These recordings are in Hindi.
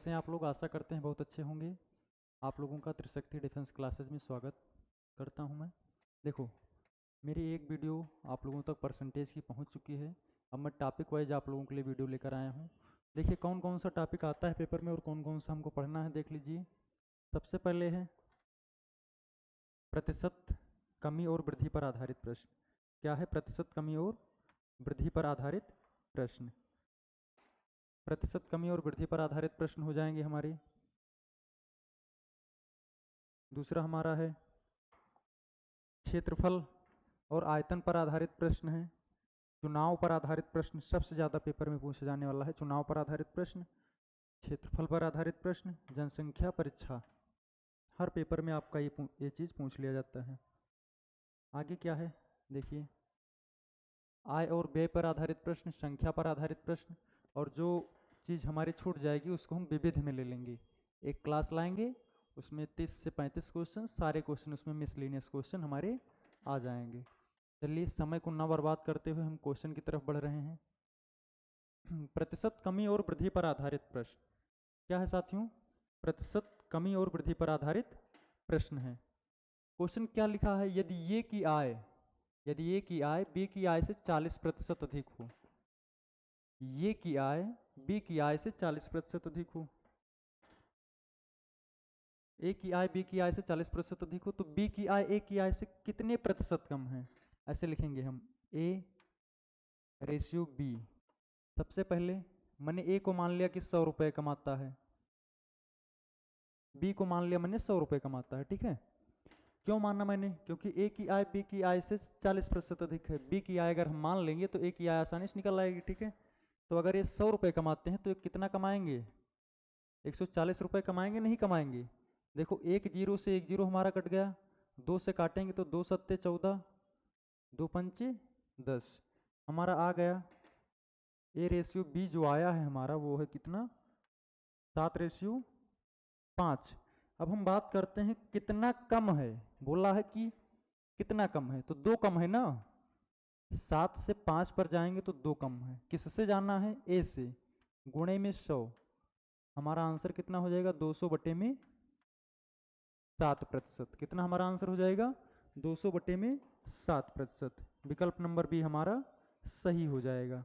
कैसे हैं आप लोग? आशा करते हैं बहुत अच्छे होंगे। आप लोगों का त्रिशक्ति डिफेंस क्लासेज में स्वागत करता हूं मैं। देखो, मेरी एक वीडियो आप लोगों तक परसेंटेज की पहुंच चुकी है। अब मैं टॉपिक वाइज आप लोगों के लिए वीडियो लेकर आया हूं। देखिए कौन कौन सा टॉपिक आता है पेपर में और कौन कौन सा हमको पढ़ना है, देख लीजिए। सबसे पहले है प्रतिशत कमी और वृद्धि पर आधारित प्रश्न। क्या है? प्रतिशत कमी और वृद्धि पर आधारित प्रश्न। प्रतिशत कमी और वृद्धि पर आधारित प्रश्न हो जाएंगे हमारे। दूसरा हमारा है क्षेत्रफल और आयतन पर आधारित प्रश्न है। चुनाव पर आधारित प्रश्न सबसे ज़्यादा पेपर में पूछा जाने वाला है। चुनाव पर आधारित प्रश्न, क्षेत्रफल पर आधारित प्रश्न, जनसंख्या परीक्षा, हर पेपर में आपका ये चीज़ पूछ लिया जाता है। आगे क्या है देखिए, आय और व्यय पर आधारित प्रश्न, संख्या पर आधारित प्रश्न, और जो चीज़ हमारी छूट जाएगी उसको हम विविध में ले लेंगे। एक क्लास लाएंगे, उसमें 30 से 35 क्वेश्चन, सारे क्वेश्चन उसमें मिसलेनियस क्वेश्चन हमारे आ जाएंगे। चलिए समय को ना बर्बाद करते हुए हम क्वेश्चन की तरफ बढ़ रहे हैं। प्रतिशत कमी और वृद्धि पर आधारित प्रश्न क्या है साथियों? प्रतिशत कमी और वृद्धि पर आधारित प्रश्न है। क्वेश्चन क्या लिखा है? यदि ए की आय बी की आय से 40% अधिक हो, ए की आय बी की आय से 40% अधिक हो, ए की आय बी की आय से 40% अधिक हो, तो बी की आय ए की आय से कितने प्रतिशत कम है? ऐसे लिखेंगे हम, ए रेशियो बी। सबसे पहले मैंने ए को मान लिया कि 100 रुपये कमाता है, बी को मान लिया मैंने 100 रुपये कमाता है। ठीक है, क्यों माना मैंने? क्योंकि ए की आय बी की आय से 40% अधिक है। बी की आय अगर हम मान लेंगे तो ए की आय आसानी से निकल आएगी। ठीक है, तो अगर ये 100 रुपये कमाते हैं तो ये कितना कमाएंगे? 140 रुपये कमाएंगे, नहीं कमाएंगे? देखो, एक जीरो से एक जीरो हमारा कट गया, 2 से काटेंगे तो 2 सत्ते 14, 2 पंचे 10, हमारा आ गया। ए रेशियो बी जो आया है हमारा वो है कितना? 7:5। अब हम बात करते हैं कितना कम है। बोला है कि कितना कम है, तो 2 कम है ना। 7 से 5 पर जाएंगे तो 2 कम है। किससे जाना है? ए से। गुणे में 100, हमारा आंसर कितना हो जाएगा? 200/7%। कितना हमारा आंसर हो जाएगा? 200/7%। विकल्प नंबर बी हमारा सही हो जाएगा।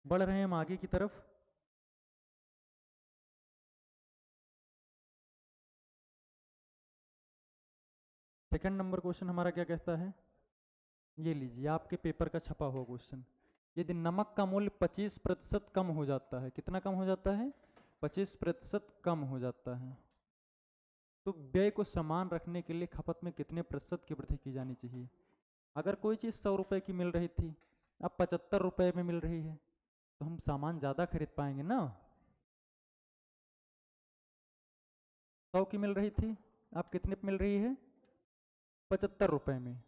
बढ़ रहे हैं हम आगे की तरफ। सेकंड नंबर क्वेश्चन हमारा क्या कहता है? ये लीजिए, आपके पेपर का छपा हुआ क्वेश्चन। यदि नमक का मूल्य 25% कम हो जाता है, कितना कम हो जाता है? 25% कम हो जाता है, तो व्यय को समान रखने के लिए खपत में कितने प्रतिशत की वृद्धि की जानी चाहिए? अगर कोई चीज़ 100 रुपये की मिल रही थी, अब 75 रुपये में मिल रही है, तो हम सामान ज़्यादा खरीद पाएंगे ना। 100 की मिल रही थी, अब कितने पे मिल रही है? 75 रुपये में।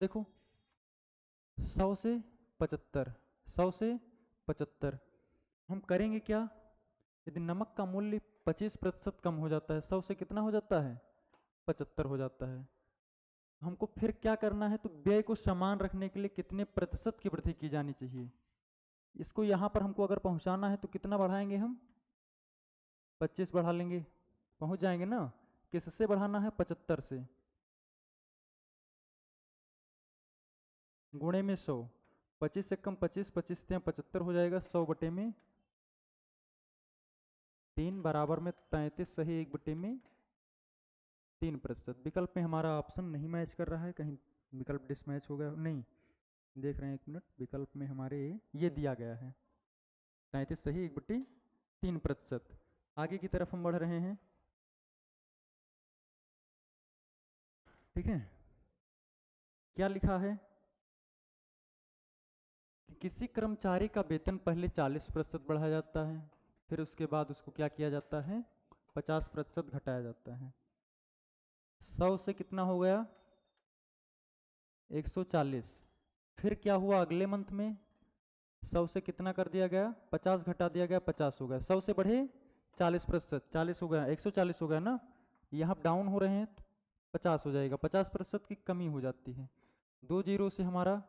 देखो, 100 से 75, 100 से 75, हम करेंगे क्या? यदि नमक का मूल्य 25% कम हो जाता है, 100 से कितना हो जाता है? 75 हो जाता है। हमको फिर क्या करना है? तो व्यय को समान रखने के लिए कितने प्रतिशत की वृद्धि की जानी चाहिए? इसको यहां पर हमको अगर पहुंचाना है तो कितना बढ़ाएंगे हम? 25 बढ़ा लेंगे, पहुंच जाएंगे ना। किससे बढ़ाना है? 75 से। गुणे में 100, 25 से कम 25, 25 से 75 हो जाएगा। 100/3 बराबर में 33 सही 1/3%। विकल्प में हमारा ऑप्शन नहीं मैच कर रहा है, कहीं विकल्प डिसमैच हो गया नहीं। देख रहे हैं, 1 मिनट। विकल्प में हमारे ये दिया गया है 33 सही 1/3%। आगे की तरफ हम बढ़ रहे हैं। ठीक है, क्या लिखा है कि किसी कर्मचारी का वेतन पहले 40% बढ़ाया जाता है, फिर उसके बाद उसको क्या किया जाता है? 50% घटाया जाता है। 100 से कितना हो गया? 140। फिर क्या हुआ अगले मंथ में? 100 से कितना कर दिया गया? 50 घटा दिया गया, 50 हो गया। 100 से बढ़े 40%, 40 हो गया, 140 हो गया ना। यहाँ डाउन हो रहे हैं तो 50 हो जाएगा, 50% की कमी हो जाती है। 2 जीरो से हमारा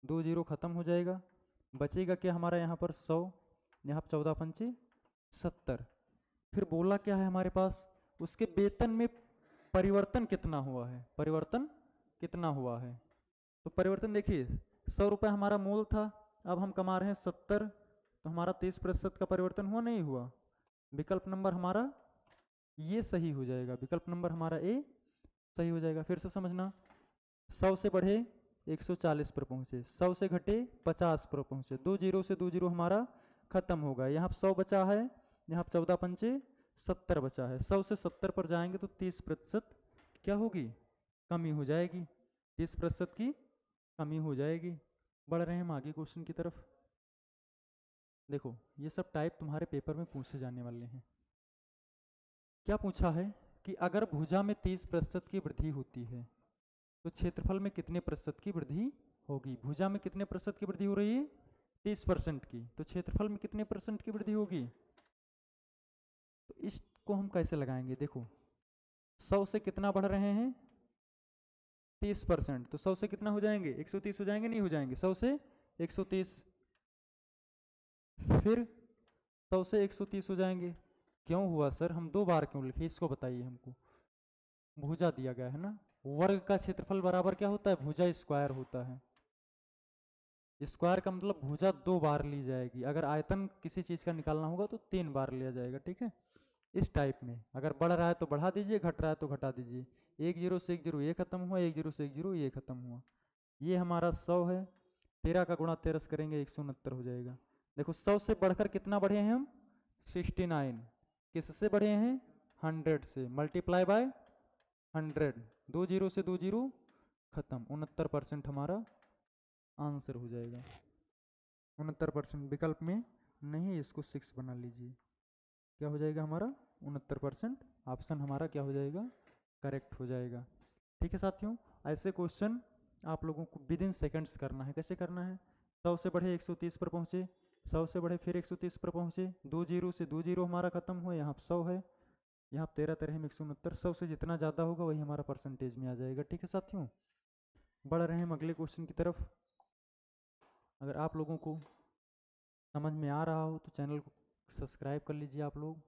2 जीरो खत्म हो जाएगा, बचेगा क्या हमारा यहाँ पर? 100, यहाँ पर 14 पंचे 70। फिर बोला क्या है हमारे पास, उसके वेतन में परिवर्तन कितना हुआ है, परिवर्तन कितना हुआ है। तो परिवर्तन देखिए, 100 रुपये हमारा मूल था, अब हम कमा रहे हैं 70, तो हमारा 30% का परिवर्तन हुआ नहीं हुआ। विकल्प नंबर हमारा ये सही हो जाएगा, विकल्प नंबर हमारा ए सही हो जाएगा। फिर से समझना, 100 से बढ़े 140 पर पहुंचे, 100 से घटे 50 पर पहुंचे, 2 जीरो से 2 जीरो हमारा खत्म होगा। यहाँ 100 बचा है, यहाँ 14 पंचे 70 बचा है। 100 से 70 पर जाएंगे तो 30% क्या होगी, कमी हो जाएगी, 30% की कमी हो जाएगी। बढ़ रहे हैं हम आगे क्वेश्चन की तरफ। देखो ये सब टाइप तुम्हारे पेपर में पूछे जाने वाले हैं। क्या पूछा है कि अगर भुजा में 30% की वृद्धि होती है तो क्षेत्रफल में कितने प्रतिशत की वृद्धि होगी। भुजा में कितने प्रतिशत की वृद्धि हो रही है, 30% की, तो क्षेत्रफल में कितने % की वृद्धि होगी। तो इसको हम कैसे लगाएंगे, देखो 100 से कितना बढ़ रहे हैं, 30%, तो 100 से कितना हो जाएंगे, 130 हो जाएंगे, नहीं हो जाएंगे, 100 से 130, फिर 100 से 130 हो जाएंगे। क्यों हुआ सर, हम 2 बार क्यों लिखे, इसको बताइए हमको। भुजा दिया गया है ना, वर्ग का क्षेत्रफल बराबर क्या होता है, भुजा स्क्वायर होता है। स्क्वायर का मतलब भुजा 2 बार ली जाएगी, अगर आयतन किसी चीज का निकालना होगा तो 3 बार लिया जाएगा, ठीक है। इस टाइप में अगर बढ़ रहा है तो बढ़ा दीजिए, घट रहा है तो घटा दीजिए। 1 जीरो से 1 जीरो ये खत्म हुआ, 1 जीरो से 1 जीरो ये खत्म हुआ। ये हमारा 100 है, 13 का गुणा 13 करेंगे 169 हो जाएगा। देखो 100 से बढ़कर कितना बढ़े हैं हम, 69। किससे बढ़े हैं, 100 से, मल्टीप्लाई बाय 100, 2 जीरो से 2 जीरो खत्म, 69% हमारा आंसर हो जाएगा। 69% विकल्प में नहीं, इसको 6 बना लीजिए, क्या हो जाएगा हमारा 69%, ऑप्शन हमारा क्या हो जाएगा, करेक्ट हो जाएगा। ठीक है साथियों, ऐसे क्वेश्चन आप लोगों को विद इन सेकेंड्स करना है। कैसे करना है, 100 से बढ़े 130 पर पहुंचे, 100 से बढ़े फिर 130 पर पहुंचे, 2 जीरो से 2 जीरो हमारा खत्म हुआ, यहाँ 100 है, यहाँ 13 13 में 169, 100 से जितना ज़्यादा होगा वही हमारा परसेंटेज में आ जाएगा। ठीक है साथियों, बढ़ रहे हैं हम अगले क्वेश्चन की तरफ। अगर आप लोगों को समझ में आ रहा हो तो चैनल को सब्सक्राइब कर लीजिए आप लोग,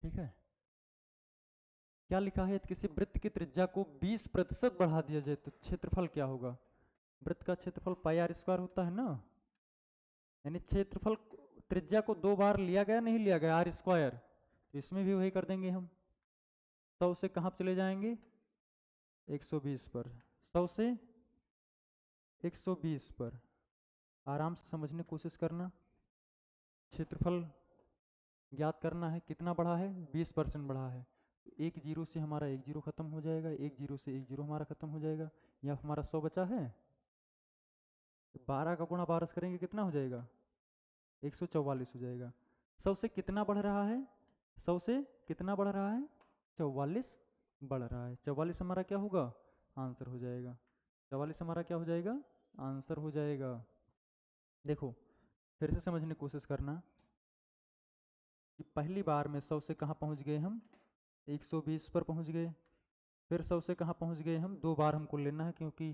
ठीक है। क्या लिखा है, किसी वृत्त की त्रिज्या को 20% बढ़ा दिया जाए तो क्षेत्रफल क्या होगा। वृत्त का क्षेत्रफल पाई आर स्क्वायर होता है ना, यानी क्षेत्रफल त्रिज्या को 2 बार लिया गया, नहीं लिया गया, आर स्क्वायर, तो इसमें भी वही कर देंगे हम। 100 से कहाँ चले जाएंगे, 120 पर, 100 से 120 पर, आराम से समझने की कोशिश करना। क्षेत्रफल ज्ञात करना है, कितना बढ़ा है, 20% बढ़ा है, तो 1 जीरो से हमारा 1 जीरो खत्म हो जाएगा, 1 जीरो से 1 जीरो हमारा खत्म हो जाएगा। या हमारा 100 बचा है, 12 का गुणा 12 करेंगे कितना हो जाएगा, 144 हो जाएगा। 100 से कितना बढ़ रहा है, 100 से कितना बढ़ रहा है, 44 बढ़ रहा है, 44 हमारा क्या होगा, आंसर हो जाएगा। 44 हमारा क्या हो जाएगा, आंसर हो जाएगा। देखो फिर से समझने की कोशिश करना कि पहली बार में 100 से कहाँ पहुँच गए हम, 120 पर पहुँच गए, फिर 100 से कहाँ पहुँच गए हम, 2 बार हमको लेना है, क्योंकि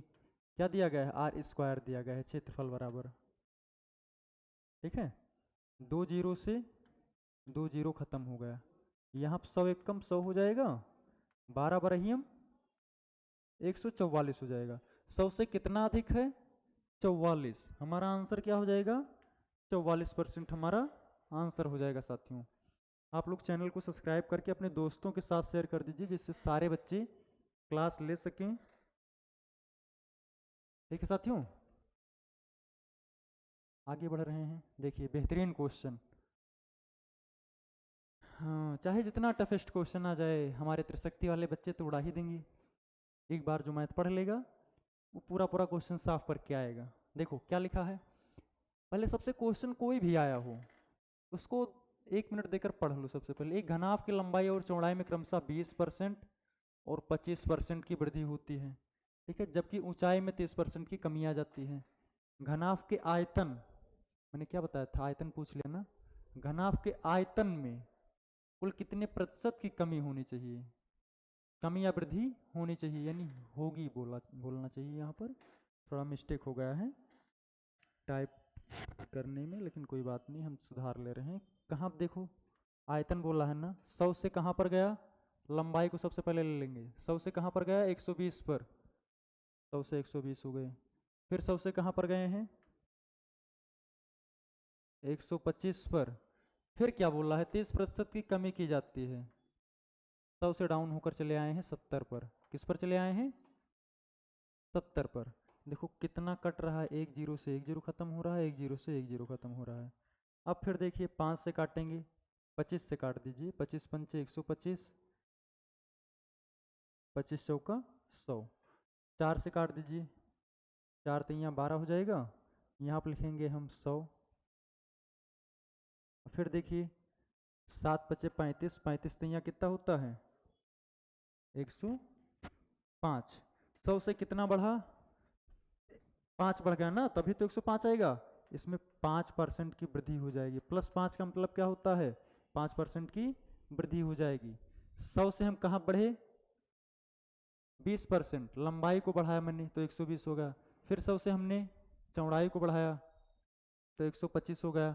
क्या दिया गया है, आर स्क्वायर दिया गया है, क्षेत्रफल बराबर, ठीक है। 2 जीरो से 2 जीरो खत्म हो गया, यहाँ 100 एक कम 100 हो जाएगा, 12 बरहियम 144 हो जाएगा। 100 से कितना अधिक है, 44, हमारा आंसर क्या हो जाएगा, 44% हमारा आंसर हो जाएगा। साथियों आप लोग चैनल को सब्सक्राइब करके अपने दोस्तों के साथ शेयर कर दीजिए, जिससे सारे बच्चे क्लास ले सकें। ठीक है साथियों, आगे बढ़ रहे हैं। देखिए बेहतरीन क्वेश्चन, हाँ चाहे जितना टफेस्ट क्वेश्चन आ जाए, हमारे त्रिशक्ति वाले बच्चे तो उड़ा ही देंगे। एक बार जो मैथ पढ़ लेगा वो पूरा पूरा क्वेश्चन साफ करके आएगा। देखो क्या लिखा है, पहले सबसे क्वेश्चन कोई भी आया हो उसको 1 मिनट देकर पढ़ लो। सबसे पहले, एक घनाभ की लंबाई और चौड़ाई में क्रमशः 20% और 25% की वृद्धि होती है, ठीक है, जबकि ऊंचाई में 30% की कमी आ जाती है। घनाभ के आयतन, मैंने क्या बताया था, आयतन पूछ लिया ना, घनाभ के आयतन में कुल कितने प्रतिशत की कमी होनी चाहिए, कमी या वृद्धि होनी चाहिए, यानी होगी बोलना चाहिए। यहाँ पर थोड़ा मिस्टेक हो गया है टाइप करने में, लेकिन कोई बात नहीं, हम सुधार ले रहे हैं। कहाँ देखो आयतन बोला है ना, 100 से कहाँ पर गया, लंबाई को सबसे पहले ले लेंगे, 100 से कहाँ पर गया, 120 पर, 100 से 120 हो गए। फिर 100 से कहाँ पर गए हैं, 125 पर। फिर क्या बोला है, 30% की कमी की जाती है, 100 से डाउन होकर चले आए हैं 70 पर। किस पर चले आए हैं, 70 पर। देखो कितना कट रहा है, एक जीरो से एक जीरो खत्म हो रहा है, एक जीरो से एक जीरो खत्म हो रहा है। अब फिर देखिए 5 से काटेंगे, 25 से काट दीजिए, 25 पंचे 125, 25 चौका 100। 4 से काट दीजिए, 4 तियाँ 12 हो जाएगा, यहाँ पर लिखेंगे हम 100। फिर देखिए 7 पचे 35, 35 तियाँ कितना होता है, 105। 100 से कितना बढ़ा, 5 बढ़ गया ना, तभी तो 105 आएगा। इसमें 5% की वृद्धि हो जाएगी, प्लस 5 का मतलब क्या होता है, 5% की वृद्धि हो जाएगी। 100 से हम कहाँ बढ़े, 20%, लंबाई को बढ़ाया मैंने तो 120 हो गया। फिर 100 से हमने चौड़ाई को बढ़ाया तो 125 हो गया।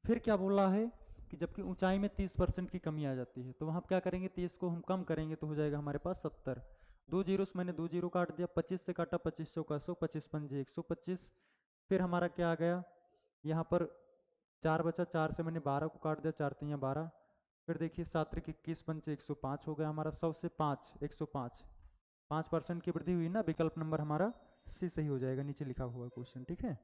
फिर क्या बोला है कि जबकि ऊंचाई में 30% की कमी आ जाती है, तो वहाँ क्या करेंगे, 30 को हम कम करेंगे तो हो जाएगा हमारे पास 70। 2 जीरो से मैंने 2 जीरो काट दिया, 25 से काटा, 25 चौका 100, 25 पंजे 125। फिर हमारा क्या आ गया, यहाँ पर 4 बचा, 4 से मैंने 12 को काट दिया, 4 तियाँ 12। फिर देखिए 7 त्रिक 21 पंचे 105 हो गया हमारा, 100 से 5 105, 5% की वृद्धि हुई ना, विकल्प नंबर हमारा सी सही हो जाएगा, नीचे लिखा हुआ क्वेश्चन। ठीक है,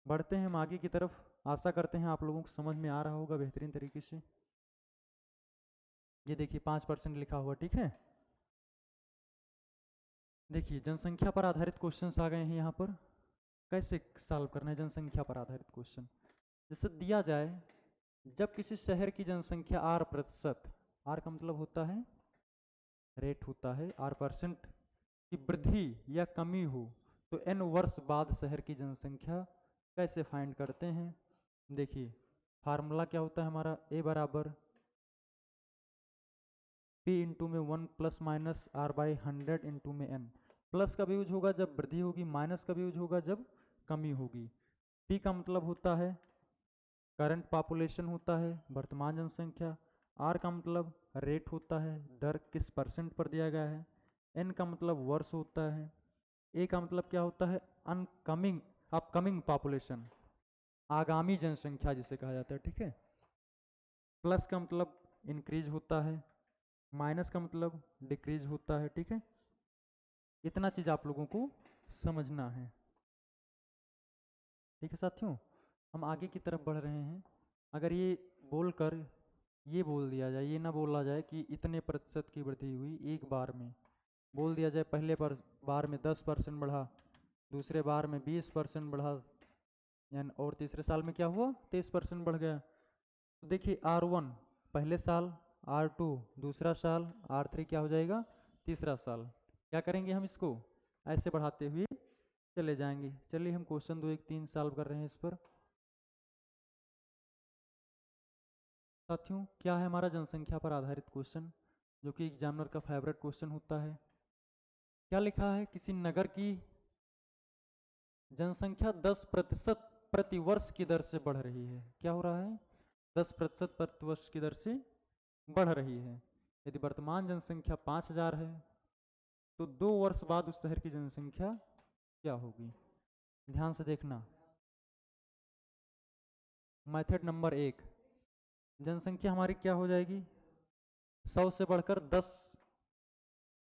बढ़ते हैं हम आगे की तरफ। आशा करते हैं आप लोगों को समझ में आ रहा होगा बेहतरीन तरीके से। ये देखिए 5% लिखा हुआ, ठीक है। देखिए जनसंख्या पर आधारित क्वेश्चंस आ गए हैं यहाँ पर। कैसे सॉल्व करना है जनसंख्या पर आधारित क्वेश्चन, जैसे दिया जाए जब किसी शहर की जनसंख्या R%, R का मतलब होता है रेट होता है, R% की वृद्धि या कमी हो तो n वर्ष बाद शहर की जनसंख्या कैसे फाइंड करते हैं। देखिए फार्मूला क्या होता है हमारा, A बराबर P इंटू में 1 प्लस माइनस R/100 इंटू में n। प्लस कब यूज होगा, जब वृद्धि होगी, माइनस कब यूज होगा, जब कमी होगी। P का मतलब होता है करंट पॉपुलेशन होता है, वर्तमान जनसंख्या। R का मतलब रेट होता है, दर किस परसेंट पर दिया गया है। N का मतलब वर्ष होता है। A का मतलब क्या होता है, अनकमिंग अपकमिंग पॉपुलेशन, आगामी जनसंख्या जिसे कहा जाता है। ठीक है, प्लस का मतलब इंक्रीज होता है, माइनस का मतलब डिक्रीज होता है। ठीक है, इतना चीज आप लोगों को समझना है। ठीक है साथियों, हम आगे की तरफ बढ़ रहे हैं। अगर ये बोलकर ये बोल दिया जाए, ये ना बोला जाए कि इतने प्रतिशत की वृद्धि हुई, एक बार में बोल दिया जाए पहले बार में 10% बढ़ा, दूसरे बार में 20% बढ़ा, यानी और तीसरे साल में क्या हुआ 23% बढ़ गया। तो देखिए R1 पहले साल, R2 दूसरा साल, R3 क्या हो जाएगा तीसरा साल। क्या करेंगे हम इसको ऐसे बढ़ाते हुए चले जाएंगे। चलिए हम क्वेश्चन 2 1 3 सॉल्व कर रहे हैं इस पर। साथियों क्या है हमारा जनसंख्या पर आधारित क्वेश्चन, जो कि एग्जामिनर का फेवरेट क्वेश्चन होता है। क्या लिखा है, किसी नगर की जनसंख्या 10% प्रति वर्ष की दर से बढ़ रही है। क्या हो रहा है, 10% प्रति वर्ष की दर से बढ़ रही है। यदि वर्तमान जनसंख्या 5000 है तो 2 वर्ष बाद उस शहर की जनसंख्या क्या होगी। ध्यान से देखना। मेथड नंबर 1, जनसंख्या हमारी क्या हो जाएगी, 100 से बढ़कर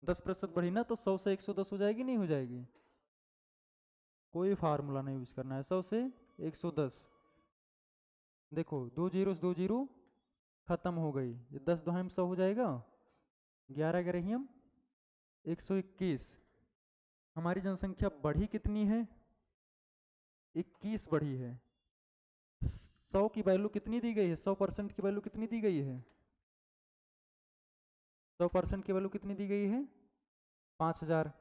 10% बढ़ी ना, तो 100 से 110 हो जाएगी, नहीं हो जाएगी। कोई फार्मूला नहीं यूज करना है, 100 से 110। देखो 2 जीरो से 2 जीरो खत्म हो गई, ये 10 दोहम 100 हो जाएगा, 11 ग्रहियम 121। हमारी जनसंख्या बढ़ी कितनी है, 21 बढ़ी है। 100 की वैल्यू कितनी दी गई है, 100% की वैल्यू कितनी दी गई है, 100% की वैल्यू कितनी दी गई है 5000।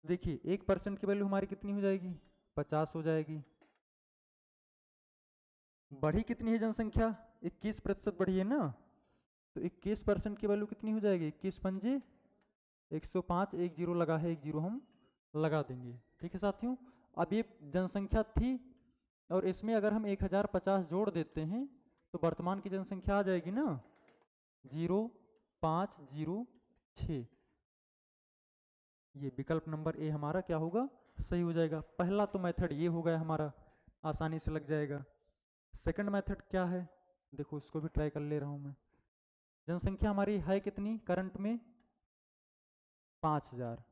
देखिए 1% की वैल्यू हमारी कितनी हो जाएगी 50 हो जाएगी। बढ़ी कितनी है जनसंख्या, 21% बढ़ी है ना, तो 21% की वैल्यू कितनी हो जाएगी, 21 पंजे 105, एक जीरो लगा है, एक जीरो हम लगा देंगे। ठीक है साथियों, अब ये जनसंख्या थी और इसमें अगर हम 1050 जोड़ देते हैं तो वर्तमान की जनसंख्या आ जाएगी ना 0506। ये विकल्प नंबर ए हमारा क्या होगा, सही हो जाएगा। पहला तो मेथड ये हो गया हमारा, आसानी से लग जाएगा। सेकंड मेथड क्या है, देखो इसको भी ट्राई कर ले रहा हूं मैं। जनसंख्या हमारी है कितनी करंट में 5000।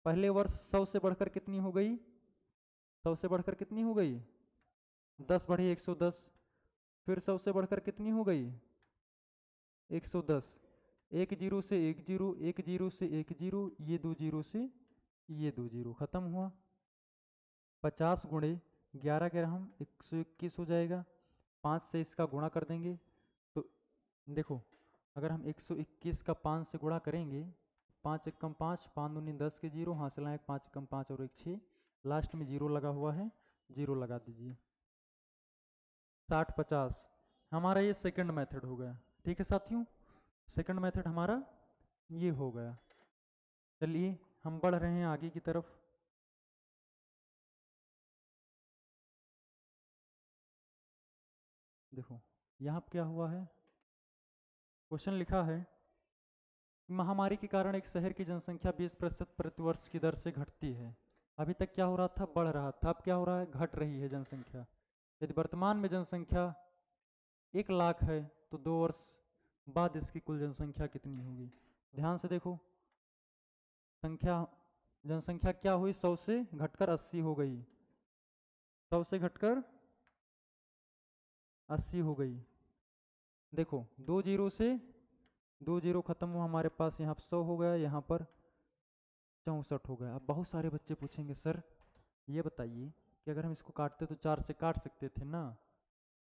पहले वर्ष 100 से बढ़कर कितनी हो गई, 100 से बढ़कर कितनी हो गई 10 बढ़ी 110। फिर 100 से बढ़कर कितनी हो गई 110। एक जीरो से एक जीरो, एक जीरो से एक जीरो, ये दो जीरो से ये दो जीरो, खत्म हुआ। 50 गुणे 11 ग्राम 121 हो जाएगा। 5 से इसका गुणा कर देंगे तो देखो, अगर हम 121 का 5 से गुणा करेंगे, 5 एक कम 5, 5 दूनी 10 के जीरो, हासिल आए 5 कम 5 और 1 6, लास्ट में जीरो लगा हुआ है, जीरो लगा दीजिए। 60 50 हमारा ये सेकंड मेथड हो गया। ठीक है साथियों, सेकंड मेथड हमारा ये हो गया। चलिए हम बढ़ रहे हैं आगे की तरफ। देखो यहाँ क्या हुआ है, क्वेश्चन लिखा है महामारी के कारण एक शहर की जनसंख्या 20% प्रति वर्ष की दर से घटती है। अभी तक क्या हो रहा था, बढ़ रहा था, अब क्या हो रहा है, घट रही है जनसंख्या। यदि वर्तमान में जनसंख्या 1,00,000 है तो 2 वर्ष बाद इसकी कुल जनसंख्या कितनी होगी। ध्यान से देखो, जनसंख्या क्या हुई, 100 से घटकर 80 हो गई, 100 से घटकर 80 हो गई। देखो 2 जीरो से 2 जीरो खत्म हुआ हमारे पास, यहाँ पर 100 हो गया, यहाँ पर 64 हो गया। अब बहुत सारे बच्चे पूछेंगे सर ये बताइए कि अगर हम इसको काटते तो 4 से काट सकते थे ना।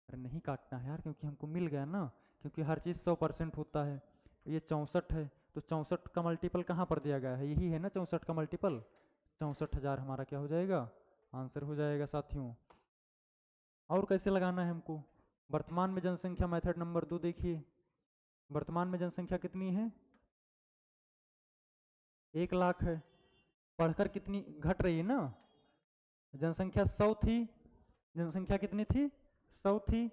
अरे नहीं काटना है यार, क्योंकि हमको मिल गया ना, क्योंकि हर चीज़ 100% होता है। ये 64 है तो 64 का मल्टीपल कहाँ पर दिया गया है, यही है ना 64 का मल्टीपल। 64,000 हमारा क्या हो जाएगा, आंसर हो जाएगा साथियों। और कैसे लगाना है हमको, वर्तमान में जनसंख्या मेथड नंबर 2 देखिए। वर्तमान में जनसंख्या कितनी है 1,00,000 है, बढ़कर कितनी घट रही है ना। जनसंख्या 100 थी, जनसंख्या कितनी थी 100 थी,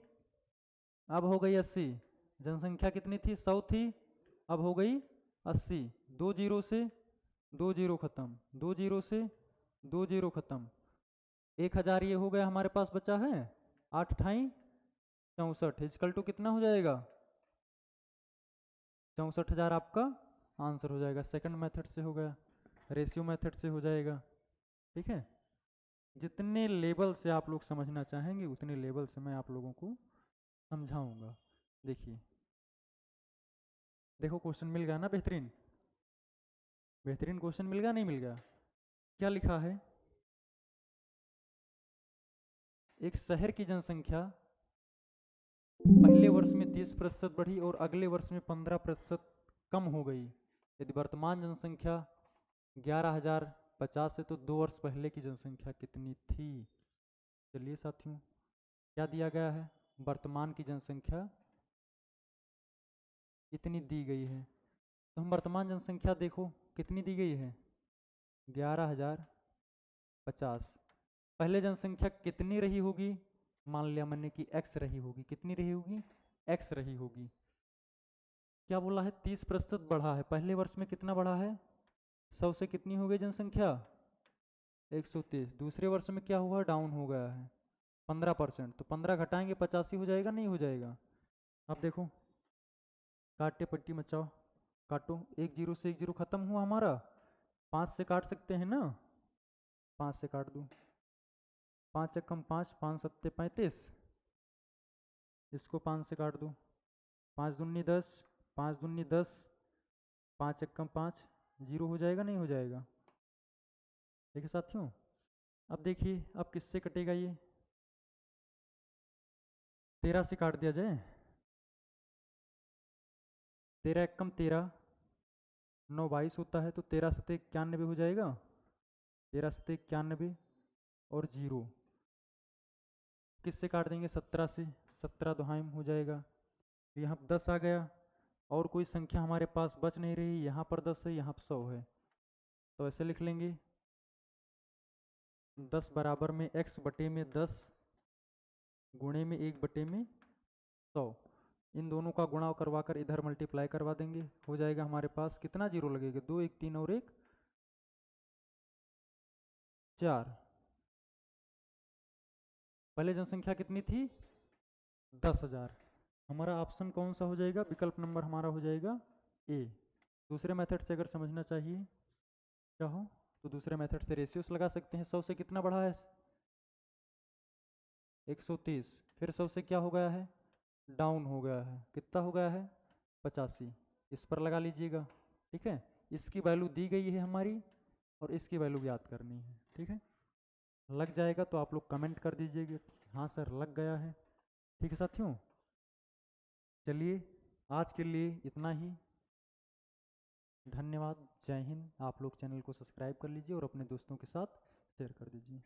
अब हो गई 80। जनसंख्या कितनी थी 100 थी, अब हो गई 80। 2 जीरो से 2 जीरो खत्म, 2 जीरो से 2 जीरो खत्म, 1000 ये हो गया हमारे पास बचा है 8 ठाई 64, इजकल टू कितना हो जाएगा 64,000 आपका आंसर हो जाएगा। सेकंड मेथड से हो गया, रेशियो मेथड से हो जाएगा। ठीक है, जितने लेवल से आप लोग समझना चाहेंगे उतने लेवल से मैं आप लोगों को समझाऊंगा। देखिए देखो क्वेश्चन मिल गया ना, बेहतरीन बेहतरीन क्वेश्चन मिल गया, नहीं मिल गया। क्या लिखा है, एक शहर की जनसंख्या पहले वर्ष में 30% बढ़ी और अगले वर्ष में 15% कम हो गई। यदि वर्तमान जनसंख्या 11,050 है तो 2 वर्ष पहले की जनसंख्या कितनी थी। चलिए साथियों, क्या दिया गया है, वर्तमान की जनसंख्या इतनी दी गई है, तो हम वर्तमान जनसंख्या देखो कितनी दी गई है 11,050। पहले जनसंख्या कितनी रही होगी, मान लिया मैंने कि x रही होगी, कितनी रही होगी x रही होगी। क्या बोला है 30% बढ़ा है, पहले वर्ष में कितना बढ़ा है 100 से कितनी हो गई जनसंख्या 130। दूसरे वर्ष में क्या हुआ, डाउन हो गया है 15%, तो 15 घटाएंगे 85 हो जाएगा, नहीं हो जाएगा। अब देखो काटे पट्टी मचाओ, काटो, 1 जीरो से 1 जीरो खत्म हुआ हमारा, 5 से काट सकते हैं ना, 5 से काट दूं, 5 एक कम 5, 5 सत्ते 35, इसको 5 से काट दूं, 5 दूनी 10, 5 दूनी 10, 5 एक कम 5, जीरो हो जाएगा, नहीं हो जाएगा। ठीक है साथियों, अब देखिए अब किससे कटेगा, ये 13 से काट दिया जाए, 13 एक कम 13, 9 22 होता है, तो 13 सत्ते 91 हो जाएगा, 13 सत्ते 91 और जीरो किससे काट देंगे 17 से, 17 दोहाइम हो जाएगा। यहाँ 10 आ गया और कोई संख्या हमारे पास बच नहीं रही, यहाँ पर 10 है, यहाँ पर 100 है, तो ऐसे लिख लेंगे 10 बराबर में x बटे में 10 गुणे में 1 बटे में 100। इन दोनों का गुणा करवा कर इधर मल्टीप्लाई करवा देंगे, हो जाएगा हमारे पास कितना जीरो लगेगा, 2 1 3 और 1 4। पहले जनसंख्या कितनी थी, 10,000। हमारा ऑप्शन कौन सा हो जाएगा, विकल्प नंबर हमारा हो जाएगा ए। दूसरे मेथड से अगर समझना चाहिए चाहो तो दूसरे मेथड से रेशियोस लगा सकते हैं। 100 से कितना बढ़ा है, 130। फिर 100 से क्या हो गया है, डाउन हो गया है, कितना हो गया है, 85। इस पर लगा लीजिएगा। ठीक है, इसकी वैल्यू दी गई है हमारी और इसकी वैल्यू याद करनी है। ठीक है, लग जाएगा तो आप लोग कमेंट कर दीजिएगा हाँ सर लग गया है। ठीक है साथियों, चलिए आज के लिए इतना ही। धन्यवाद, जय हिंद। आप लोग चैनल को सब्सक्राइब कर लीजिए और अपने दोस्तों के साथ शेयर कर दीजिए।